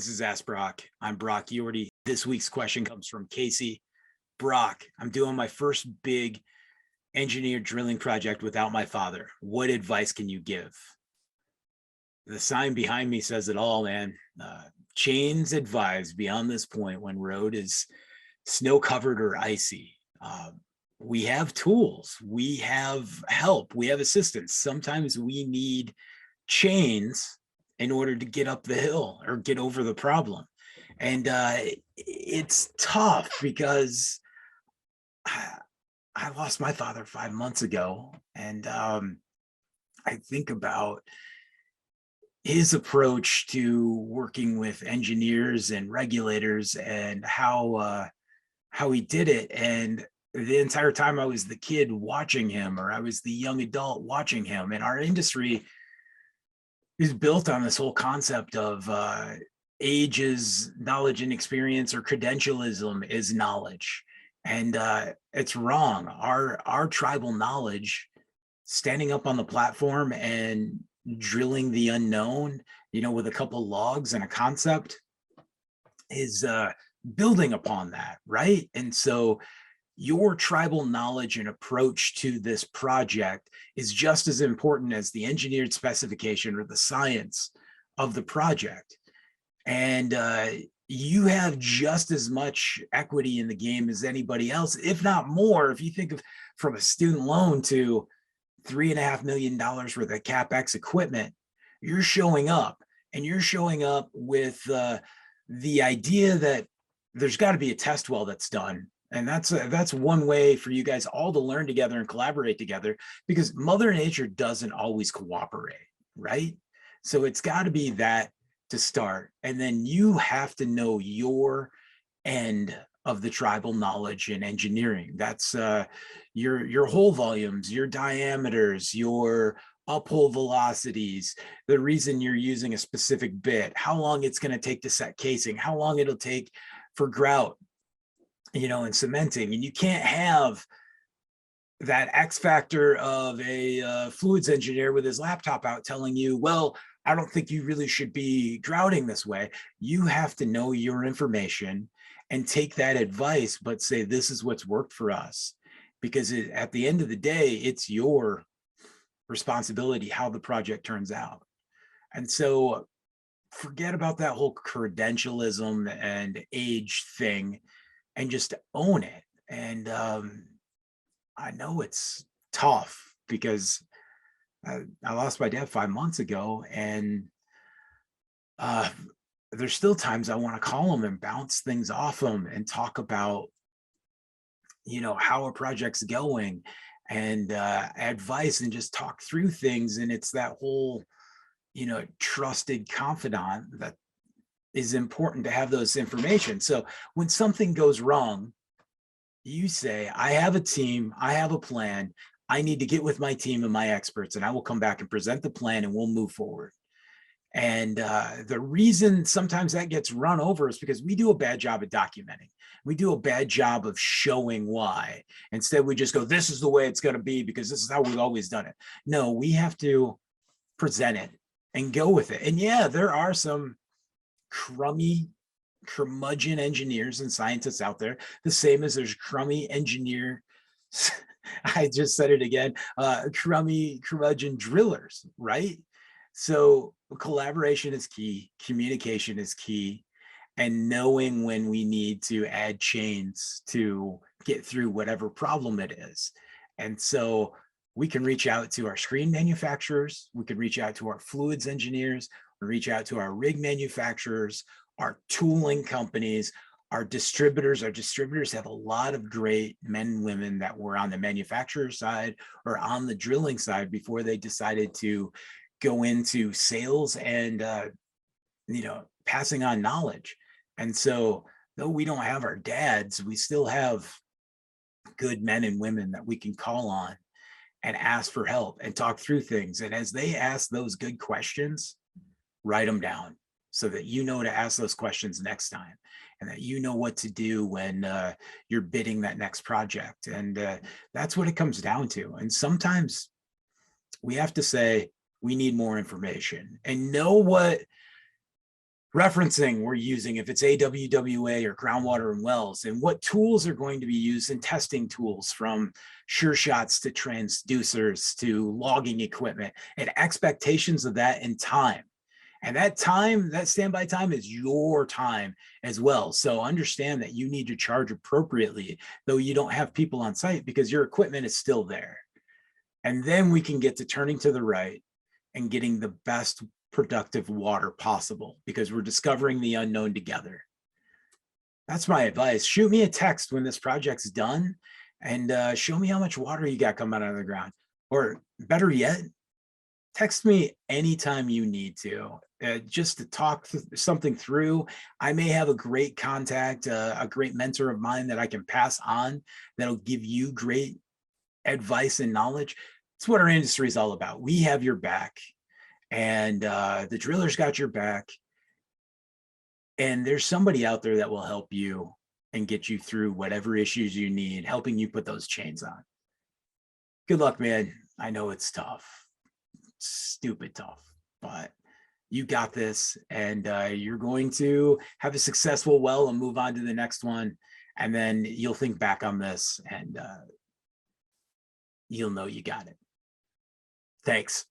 This is Ask Brock. I'm Brock Yorty. This week's question comes from Casey. Brock, I'm doing my first big engineer drilling project without my father. What advice can you give? The sign behind me says it all, man. Chains advised beyond this point when road is snow covered or icy. We have tools, we have help, we have assistance. Sometimes we need chains in order to get up the hill or get over the problem. And it's tough because I lost my father 5 months ago. And I think about his approach to working with engineers and regulators and how he did it. And the entire time I was the kid watching him, or I was the young adult watching him. And our industry is built on this whole concept of age is knowledge and experience, or credentialism is knowledge. And it's wrong. Our tribal knowledge, standing up on the platform and drilling the unknown, with a couple logs and a concept, is building upon that, right? And so your tribal knowledge and approach to this project is just as important as the engineered specification or the science of the project. And you have just as much equity in the game as anybody else, if not more. If you think of from a student loan to $3.5 million worth of CapEx equipment, you're showing up, and you're showing up with the idea that there's got to be a test well that's done. And that's one way for you guys all to learn together and collaborate together, because Mother Nature doesn't always cooperate, right? So it's got to be that to start. And then you have to know your end of the tribal knowledge in engineering. That's your hole volumes, your diameters, your uphole velocities, the reason you're using a specific bit, how long it's going to take to set casing, how long it'll take for grout, and cementing. And you can't have that X factor of a fluids engineer with his laptop out telling you, well, I don't think you really should be grouting this way. You have to know your information and take that advice, but say, this is what's worked for us. Because at the end of the day, it's your responsibility how the project turns out. And so forget about that whole credentialism and age thing, and just own it. And I know it's tough because I lost my dad 5 months ago, and there's still times I want to call him and bounce things off him and talk about, how a project's going, and advice, and just talk through things. And it's that whole, trusted confidant that is important to have those information. So when something goes wrong, you say, I have a team, I have a plan, I need to get with my team and my experts, and I will come back and present the plan, and we'll move forward. And the reason sometimes that gets run over is because we do a bad job at documenting. We do a bad job of showing why. Instead, we just go, this is the way it's going to be because this is how we've always done it. No, we have to present it and go with it. And yeah, there are some curmudgeon engineers and scientists out there, the same as there's crummy engineer I just said it again, curmudgeon drillers, right? So collaboration is key, communication is key, and knowing when we need to add chains to get through whatever problem it is. And so we can reach out to our screen manufacturers, we can reach out to our fluids engineers, we reach out to our rig manufacturers, our tooling companies, our distributors. Our distributors have a lot of great men and women that were on the manufacturer side or on the drilling side before they decided to go into sales and passing on knowledge. And so though we don't have our dads, we still have good men and women that we can call on and ask for help and talk through things. And as they ask those good questions, write them down so that you know to ask those questions next time, and that you know what to do when you're bidding that next project. And that's what it comes down to. And sometimes we have to say, we need more information, and know what referencing we're using, if it's AWWA or groundwater and wells, and what tools are going to be used in testing tools, from sure shots to transducers to logging equipment, and expectations of that in time. And that time, that standby time, is your time as well. So understand that you need to charge appropriately, though you don't have people on site, because your equipment is still there. And then we can get to turning to the right and getting the best productive water possible, because we're discovering the unknown together. That's my advice. Shoot me a text when this project's done, and show me how much water you got coming out of the ground. Or better yet, text me anytime you need to, just to talk something through. I may have a great contact, a great mentor of mine that I can pass on, that'll give you great advice and knowledge. It's what our industry is all about. We have your back, and the driller's got your back. And there's somebody out there that will help you and get you through whatever issues you need, helping you put those chains on. Good luck, man. I know it's tough, stupid tough, but you got this, and you're going to have a successful well and move on to the next one. And then you'll think back on this, and you'll know you got it. Thanks.